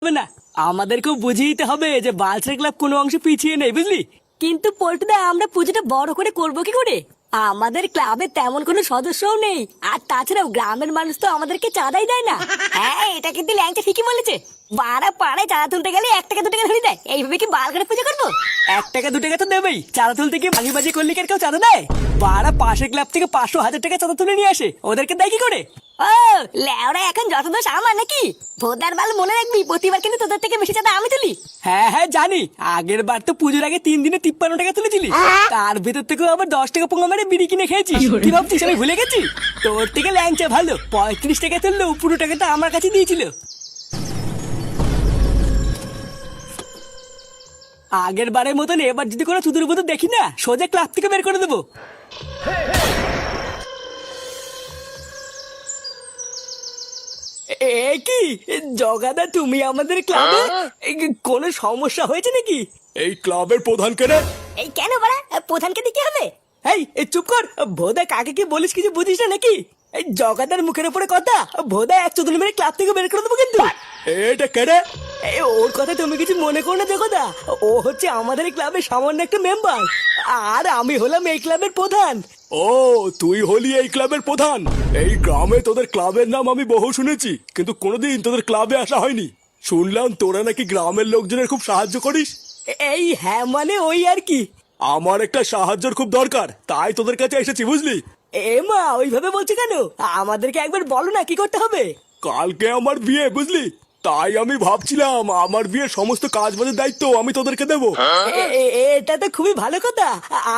হবে না, আমাদেরকেও বুঝিয়ে দিতে হবে যে বালছের ক্লাব কোনো অংশে পিছিয়ে নেই, বুঝলি? কিন্তু পল্টুদা, আমরা পুজোটা বড় করে করবো কি করে? আমাদের ক্লাবে তেমন কোনো সদস্যও নেই, আর তাছাড়াও গ্রামের মানুষ তো আমাদেরকে চাঁদাই দেয় না। হ্যাঁ, এটা কিন্তু ল্যাংচা ঠিকই বলেছে। বারা পাড়ায় চাঁদা তুলতে গেলে 1 টাকা 2 টাকা ধরে দেয়, এইভাবে কি বাল করে পুজো করবো? 1 টাকা 2 টাকা তো দেবেই, চাঁদা তুলতে গিয়ে ভাগি বাজি করলে কি আর কেউ চাঁদা দেয়? বারা পাশের ক্লাব থেকে 500 1000 টাকা চাঁদা তুলে নিয়ে আসে, ওদেরকে দেয় কি করে? ও লেওরা, এখন যত দোষ আমার নাকি? ভোদার বাল, মনে রাখবি প্রতিবার কিন্তু তোদের থেকে বেশি চাঁদা আমি তুলি। হ্যাঁ হ্যাঁ জানি, আগের বার তো পুজোর আগে 3 দিনে 53 টাকা তুলেছিলি, তার ভেতর থেকেও আবার 10 টাকা পোঙা মেরে বিড়ি কিনে খেয়েছি। কি ভাবছিস আমি ভুলে গেছি? তোর থেকে ল্যাংচা ভালো, 35 টাকা তুললো, পুরো টাকাটা আমার কাছে দিয়েছিল। আগের বারের মতন এবার যদি কোনো চুদুর বুদুর দেখি না, সোজা ক্লাব থেকে বের করে দেবো। এ কি জগাদা, তুমি আমাদের ক্লাবে? কোনো সমস্যা হয়েছে নাকি? এই ক্লাবের প্রধান কে রে? এই কেন বাড়া, প্রধানকে দিতে হবে? এই চুপ কর ভোদা, কাকে কি বলিস কিছু বুঝিস না নাকি? এই জগাদার মুখের উপরে কথা, ভোদা 1 চোদন মেরে ক্লাব থেকে বের করে দেবো কিন্তু। এটা কে রে? ওর কথা তুমি কিছু মনে করো না জগদা, ও হচ্ছে আমাদের ক্লাবের সামান্য একটা মেম্বার, আর আমি হলাম এই ক্লাবের প্রধান। ও, তুই হলি এই ক্লাবের প্রধান? এই গ্রামে তোদের ক্লাবের নাম আমি বহু শুনেছি, কিন্তু কোনোদিন তোদের ক্লাবে আসা হয়নি। শুনলাম তোরা নাকি গ্রামের লোকজনের খুব সাহায্য করিস। এই হ্যাঁ, মানে ওই আর কি। আমার একটা সাহায্যের খুব দরকার, তাই তোদের কাছে এসেছি, বুঝলি? এ মা, ওইভাবে বলছে কেন? আমাদেরকে একবার বলো না কি করতে হবে। কালকে আমার বিয়ে, বুঝলি? তাই আমি ভাবছিলাম আমার বিয়ের সমস্ত কাজ বাজের দায়িত্ব আমি তোদেরকে দেবো। এটা তো খুবই ভালো কথা,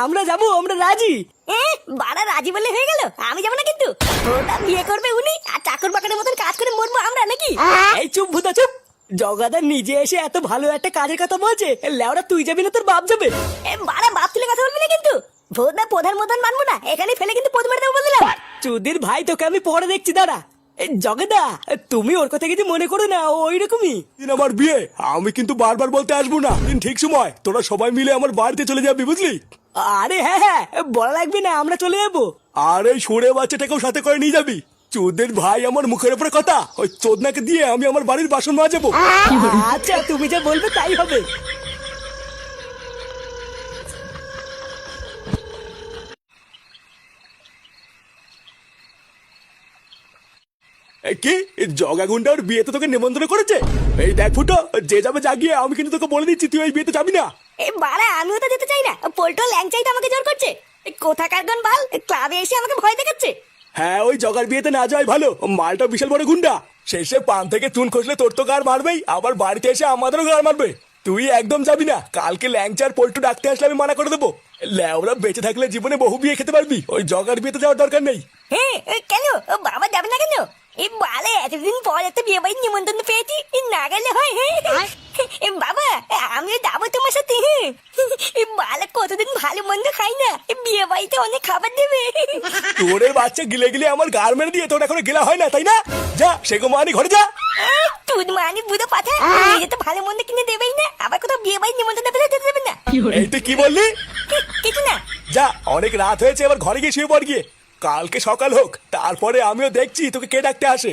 আমরা যাবো, আমরা রাজি। বাড়া রাজি বলে হয়ে গেল, আমি যাবো না কিন্তু। ওটা বিয়ে করবে উনি, আর চাকর বাকরের মতন কাজ করে মরবো আমরা নাকি? এই চুপ ভূতা চুপ, জগাদার নিজে এসে এত ভালো একটা কাজের কথা বলছে, লেওরা তুই যাবি না তোর বাপ যাবে? বাড়া বাপ তুলে কথা বলবি না কিন্তু। ভোদা প্রধান মতন মানবো না, এখানে ফেলে কিন্তু পদ মেরে দেবো বললাম। চুদির ভাই, তোকে আমি পরে দেখছি, দাঁড়া। জগদা, তুমি ওর কথা কিছু মনে করো না, ওই রকমই। দিন আমার বিয়ে, আমি কিন্তু বারবার বলতে আসবো না। দিন ঠিক সময় তোরা সবাই মিলে আমার বাড়িতে চলে যাবি, বুঝলি? আরে হ্যাঁ হ্যাঁ, বলা লাগবে না, আমরা চলে যাবো। আর এই সরে বাচ্চাটাকেও সাথে করে নিয়ে যাবি। চোদের ভাই আমার মুখের উপরে কথা, ওই চোদনাকে দিয়ে আমি আমার বাড়ির বাসন মাজাবো। আচ্ছা, তুমি যা বলবে তাই হবে। কি জগা গুন্ডা ওর বিয়েতে তোকে নিমন্ত্রণ করেছে? এই দেখ ফুটো, যে যাবে জাগিয়ে, আমি কিন্তু তোকে বলে দিচ্ছি তুই এই বিয়েতে যাবি না। বাড়া আমিও তো যেতে চাই না, পোল্টো ল্যাংচাই তো আমাকে জোর করছে। কোথাকার গন বাল, ক্লাবে এসে আমাকে ভয় দেখাচ্ছে। হ্যাঁ, ওই জগার বিয়েতে না যাওয়াই ভালো, মালটা বিশাল বড় গুন্ডা। শেষে পান থেকে চুন খসলে তোর তো গার মারবেই, আবার বাড়িতে এসে আমাদেরও গার মারবে। তুই একদম যাবি না, কালকে ল্যাংচার পল্টু ডাকতে আসলে আমি মানা করে দেবো। ল্যাওরা বেঁচে থাকলে জীবনে বহু বিয়ে খেতে পারবি, ওই জগার বিয়েতে যাওয়ার দরকার নেই। হ্যাঁ, কেন বাবা যাবে না কেন? এই বালে এতদিন পর একটা বিয়ে বাড়ির নিমন্ত্রণ পেয়েছি, না গেলে হয়? বাবা আমিও যাবো তোমার সাথে। বালে কতদিন ভালো মন্দ খাই না, বিয়ে বাড়িতে অনেক খাবার দেবে। তোরের বাচ্চা গিলে গিলে আমার গার মেরে দিয়ে তোর এখনো গেলা হয় না, তাই না? যা সেগো মানি ঘরে যা। তুই মানি বুধো পাঠা, নিজে তো ভালো মন্দ কিনে দেবেই না, আবার কোথাও বিয়ে বাড়ির নিমন্ত্রণ পেলে যেতে দেবে না। এই তুই কি বললি? কিছু না। যা, অনেক রাত হয়েছে, এবার ঘরে গিয়ে শুয়ে পড় গিয়ে। কালকে সকাল হোক, তারপরে আমিও দেখছি তোকে কে ডাকতে আসে।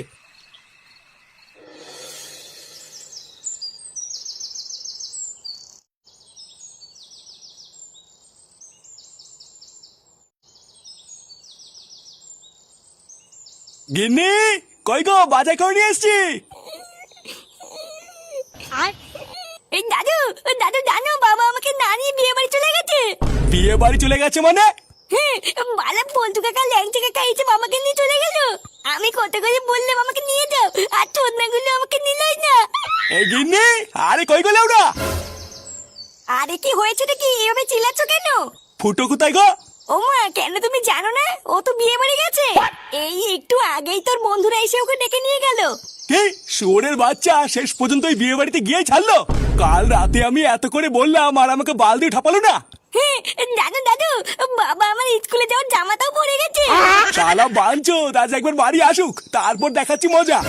গিন্নি, কই গো, বাজার করে নিয়ে এসছি। এই দাদু, দাদু জানো বাবা আমাকে না নিয়ে বিয়ে বাড়ি চলে গেছে। বিয়ে বাড়ি চলে গেছে মানে? বালা বন্ধু কাকা ল্যাংচা কাকা এসে আমাকে নিয়ে চলে গেল। আমি কত করে বললাম আমাকে নিয়ে যাও, আর চোদনাগুলো আমাকে নিলই না। এই গিন্নি, আরে কই গেলে ওরা? আরে কি হয়েছে নাকি, এভাবে চিল্লাচ্ছ কেন? ফুটো কোথায় গো? ও মা, কেন তুমি জানো না ও তো বিয়ে বাড়ি গেছে? এই একটু আগেই তোর বন্ধুরা এসে ওকে ডেকে নিয়ে গেল। কি শুয়োরের বাচ্চা শেষ পর্যন্ত ওই বিয়ে বাড়িতে গিয়ে ছাড়লো? কাল রাতে আমি এত করে বললাম আর আমাকে বাল দিয়ে ঠাপালো না। জানো দাদু, বাবা আমার স্কুলে যাওয়ার জামাটাও পরে গেছে। শালা বাঞ্চো, আজ একবার বাড়ি আসুক, তারপর দেখাচ্ছি মজা।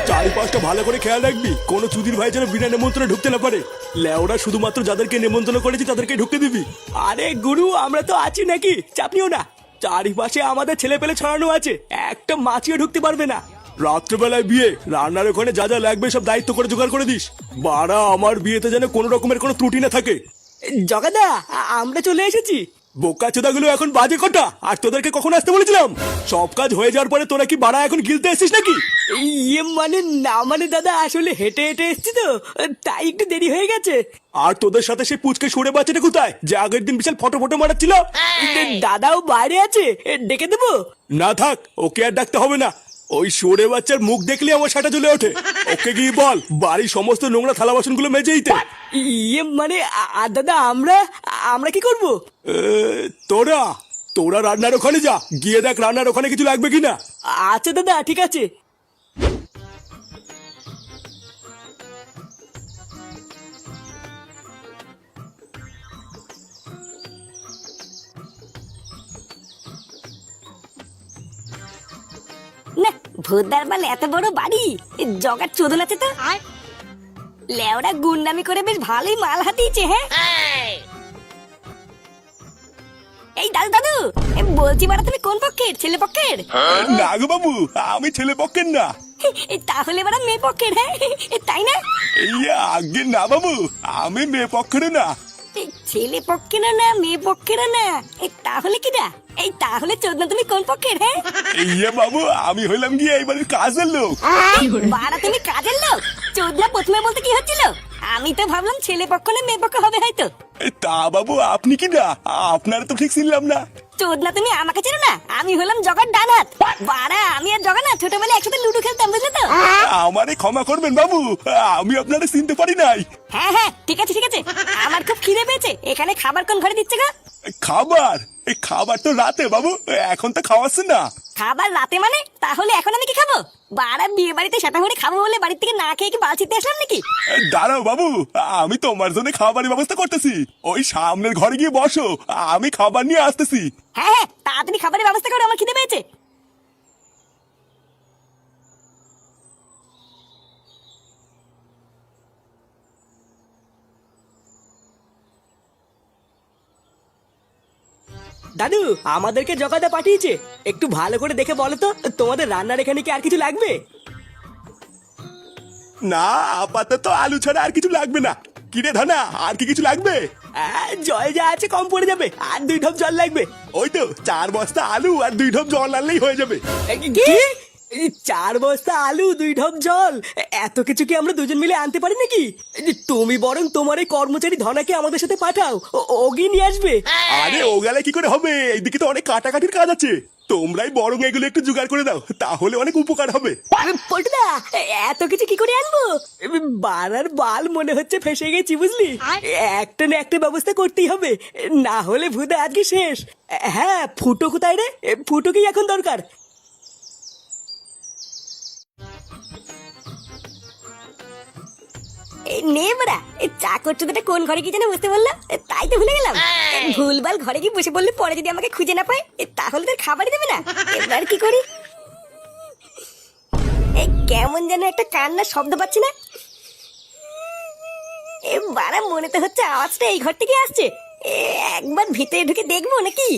চারিপাশটা ভালো করে খেয়াল রাখবি, কোনো চুদির ভাই যেন বিনা নিমন্ত্রণে ঢুকতে না পারে। লেওরা শুধুমাত্র যাদেরকে নিমন্ত্রণ করেছি তাদেরকে ঢুকতে দিবি। আরে গুরু, আমরা তো আছি নাকি, চাপ নিও না। চারিপাশে আমাদের ছেলে পেলে ছড়ানো আছে, একটা মাছিও ঢুকতে পারবে না। রাত্রেবেলায় বিয়ে, রান্নার ওখানে যা যা লাগবে সব দায়িত্ব করে জোগাড় করে দিস। বাড়া, আমার বিয়েতে যেন কোনো রকমের কোনো ত্রুটি না থাকে। জগাদা, আমরা চলে এসেছি। বোকা চোদাগুলো এখন বাজে কটা, আর তোদেরকে কখন আসতে বলেছিলাম? সব কাজ হয়ে যাওয়ার পরে তোরা কি বাড়া এখন গিলতে এসেছিস নাকি? ইয়ে মানে না, মানে দাদা আসলে হেঁটে হেঁটে এসেছি তো, তাই একটু দেরি হয়ে গেছে। আর তোদের সাথে সেই পুচকে সরে বাচ্চাটা কোথায়, যে আগের দিন বিশাল ফটো ফটো মারাচ্ছিল? দাদাও বাইরে আছে, ডেকে দেবো? না থাক, ওকে আর ডাকতে হবে না। ওই সরে বাচ্চার মুখ দেখলে আমার সাটা জ্বলে ওঠে। ওকে গিয়ে বল বাড়ির সমস্ত নোংরা থালা বাসন গুলো মেজে দিতে। ইয়ে মানে আর দাদা আমরা কি করব? তোরা তোরা রান্নার ওখানে যা, গিয়ে দেখ রান্নার ওখানে কিছু লাগবে কিনা। আচ্ছা দাদা, ঠিক আছে। না, ভোদার বাল এত বড় বাড়ি, জগার চোদন আছে তো। লেওরা গুন্ডামি করে বেশ ভালোই মাল হাতিয়েছে। হ্যাঁ, এই দাদু দাদু, বলছি বাড়া তুমি কোন পক্ষের, ছেলে পক্ষের? না গো বাবু, আমি ছেলে পক্ষের না। তাহলে বাড়া মেয়ে পক্ষের। হ্যাঁ তাই না? আগে না বাবু, আমি মেয়ে পক্ষের না। ছেলে পক্ষের না, মেয়ে পক্ষের না, তাহলে কি না? এই তাহলে চোদনা তুমি কোন পক্ষের? হ্যাঁ বাবু, আমি হইলাম গিয়ে এই বাড়ির কাজের লোক। বাড়া তুমি কাজের লোক? চোদনা প্রথমে বলতে কি হচ্ছিল? আমি তো ভাবলাম ছেলে পক্ষ না মেয়ে পক্ষ হবে হয়তো। তা বাবু আপনি কি না, আপনারা তো ঠিক চিনলাম না। চোদনা তুমি আমাকে চেনো না? আমি হলাম জগার ডান হাত। বাড়া আমি আর জগা না ছোটবেলায় একসাথে লুডো খেলতাম, বুঝলে তো? আমারে ক্ষমা করবেন বাবু, আমি আপনারা চিনতে পারি নাই। হ্যাঁ হ্যাঁ, ঠিক আছে ঠিক আছে। আমার খুব খিদে পেয়েছে, এখানে খাবার কোন ঘরে দিচ্ছে গো? খাবার? এই খাবার তো রাতে বাবু, এখন তো খাওয়াচ্ছেন না। খাবার রাতে মানে? তাহলে এখন আমি কি খাবো? বাড়া বিয়ে বাড়িতে সেটা করে খাবো বলে বাড়ির থেকে না খেয়ে কি বালছিতে আসলাম নাকি? দাঁড়াও বাবু, আমি তোমার জন্য খাবারের ব্যবস্থা করতেছি। ওই সামনের ঘরে গিয়ে বসো, আমি খাবার নিয়ে আসতেছি। হ্যাঁ হ্যাঁ, তাড়াতাড়ি খাবারের ব্যবস্থা করো, আমার খিদে পেয়েছে। দাদু, আমাদেরকে জগাদা পাঠিয়েছে, একটু ভালো করে দেখে বলো তো তোমাদের রান্নার এখানে কি আর কিছু লাগবে? না, আপাতত আলু ছাড়া আর কিছু লাগবে না। কিরে ধানা, আর কি কিছু লাগবে? জল যা আছে কম পড়ে যাবে, আর 2 ঢোপ জল লাগবে। ওই তো 4 বস্তা আলু আর 2 ঢোপ জল আনলেই হয়ে যাবে। কি? 4 বস্তা আলু, 2 ঢোপ জল, এত কিছু কি আমরা দুজন মিলে আনতে পারি নাকি? তুমি বরং তোমার এই কর্মচারী ধনাকে আমাদের সাথে পাঠাও, ওগি নিয়ে আসবে। আরে ও গেলে কি করে হবে, এইদিকে তো অনেক কাটাকাটির কাজ আছে। তোমরাই বরং এগুলো একটু জোগাড় করে দাও, তাহলে অনেক উপকার হবে। পল্টুদা, এত কিছু কি করে আনবো? বাড়ার বাল মনে হচ্ছে ফেসে গেছি, বুঝলি? একটা না একটা ব্যবস্থা করতেই হবে, না হলে ভুদা আজকে শেষ। হ্যাঁ, ফুটো কোথায় রে? ফুটোকেই এখন দরকার। নে বড়া, চা করছো তো কোন ঘরে কি যেন বুঝতে বললাম, তাই তো ভুলে গেলাম। ভুলভাল ঘরে কি বসে বললে পরে যদি আমাকে খুঁজে না পায়, তাহলে তোর খাবারই দেবে না। এবার কি করি? কেমন যেন একটা কান্নার শব্দ পাচ্ছি না? বাড়া, মনে তো হচ্ছে আওয়াজটা এই ঘর থেকে আসছে। একবার ভিতরে ঢুকে দেখবো নাকি?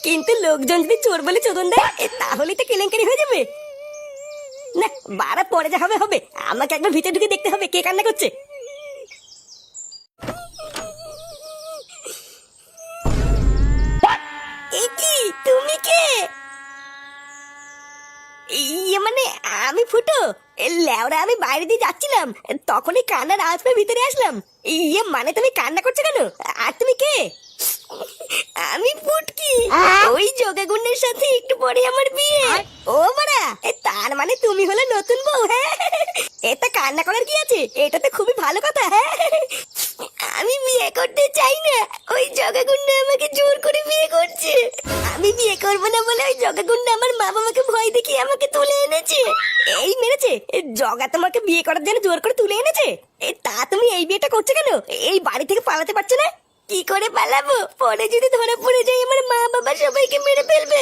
কিন্তু লোকজন যদি চোর বলে চোদন দেয়, তাহলেই তো কেলেঙ্কারি হয়ে যাবে। না বাড়া, পরে যা হবে হবে, আমাকে একবার ভিতরে ঢুকে দেখতে হবে কে কান্না করছে। কি তুমি কে? ইয়ে মানে আমি ফুটো। লেওরা, আমি বাইরে দিয়ে যাচ্ছিলাম, তখনই কান্নার আওয়াজ পেয়ে ভিতরে আসলাম। ইয়ে মানে তুমি কান্না করছো কেন? আর তুমি কে? আমি ফুটকি, ওই যোগাগুণের সাথে একটু পরে আমার বিয়ে। ও মারা, তার মানে তুমি হলে নতুন বউ? হ্যাঁ, এটা কান্না করার কি আছে? এটা তো খুবই ভালো কথা। হ্যাঁ, আমি বিয়ে করতে চাই না, ওই জগাগুন্ডা আমাকে জোর করে বিয়ে করছে। আমি বিয়ে করবো না বলে ওই জগাগুন্ডা আমার মা বাবাকে ভয় দেখিয়ে আমাকে তুলে এনেছে। এই মেরেছে? জগা তোমাকে বিয়ে করার জন্য জোর করে তুলে এনেছে? তা তুমি এই বিয়েটা করছো কেন? এই বাড়ি থেকে পালাতে পারছো না? কি করে পালাবো? পরে যদি ধরা পড়ে যাই আমার মা বাবা সবাইকে মেরে ফেলবে।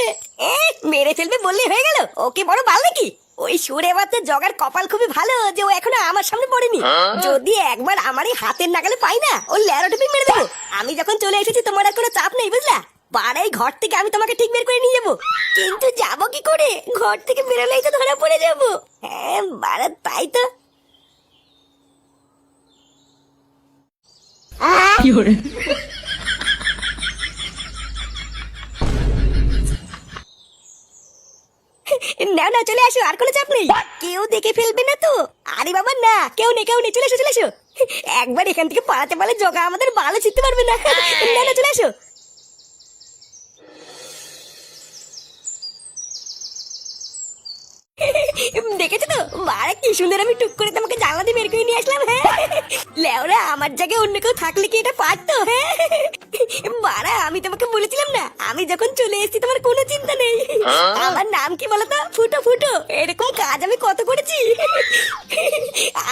মেরে ফেলবে বললে হয়ে গেল? ওকে বড় ভালো নাকি? ওই সুরে বাচ্চা জগার কপাল খুবই ভালো যে ও এখনো আমার সামনে পড়েনি। যদি একবার আমার এই হাতের নাগালে পাই না, ও ল্যারোটুপি মেরে দেবো। আমি যখন চলে এসেছি তোমার আর কোনো চাপ নেই, বুঝলা? পাড়ায় ঘর থেকে আমি তোমাকে ঠিক বের করে নিয়ে যাবো। কিন্তু যাবো কি করে? ঘর থেকে বেরোলেই তো ধরা পড়ে যাবো। হ্যাঁ বাড়া, তাই তো। না না, চলে আসো, আর কোনো চাপ নেই। কেউ দেখে ফেলবে না তো? আরে বাবা না, কেউ নেই কেউ নেই, চলে এসো চলে এসো। একবার এখান থেকে পালাতে পারলে জগা আমাদের ভালো ছিটতে পারবে না। না না, চলে আসো। দেখেছো তো বাড়া, কি সুন্দর আমি টুক করে তোমাকে জানলা দিয়ে বের করে নিয়ে আসলাম। হ্যাঁ লেওরা, আমার জায়গায় অন্য কেউ থাকলে কি এটা পারতো? হ্যাঁ বাড়া, আমি তোমাকে বলেছিলাম না, আমি যখন চলে এসেছি তোমার কোনো চিন্তা নেই। আমার নাম কি বলতো? ফুটো ফুটো। এরকম কাজ আমি কত করেছি।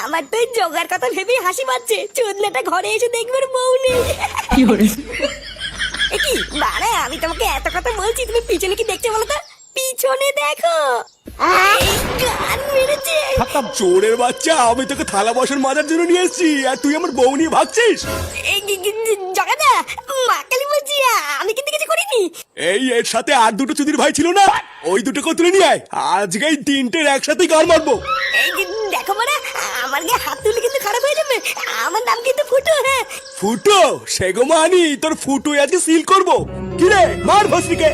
আমার তো এই জগার কথা ভেবেই হাসি পাচ্ছে। চোদনাটা ঘরে এসে দেখবে ওর বউ নেই। এ কি বাড়া, আমি তোমাকে এত কথা বলছি, তুমি পিছনে কি দেখছো বলো তো? পিছনে দেখো। গান মেরেছে। চোরের বাচ্চা, আমি তোকে থালা বাসন মাজার জন্য নিয়ে এসেছি, আর তুই আমার বউ নিয়ে ভাগছিস। জগাদা, মা কালী বলছি, আমি কিন্তু কিছু করিনি। এই এর সাথে আর দুটো চুদির ভাই ছিল না, ওই দুটোকে তুলে নিয়ে আয়। আজকে এই তিনটের একসাথেই গান মারবো। এই যে দেখো মারা, আমার গায়ে হাত তুলে কিন্তু খারাপ হয়ে যাবে। আমার নাম কিন্তু ফুটো। হ্যাঁ ফুটো? সেগো মানি, তোর ফুটো আজকে সিল করবো। কিরে, মার ভস্রিকে।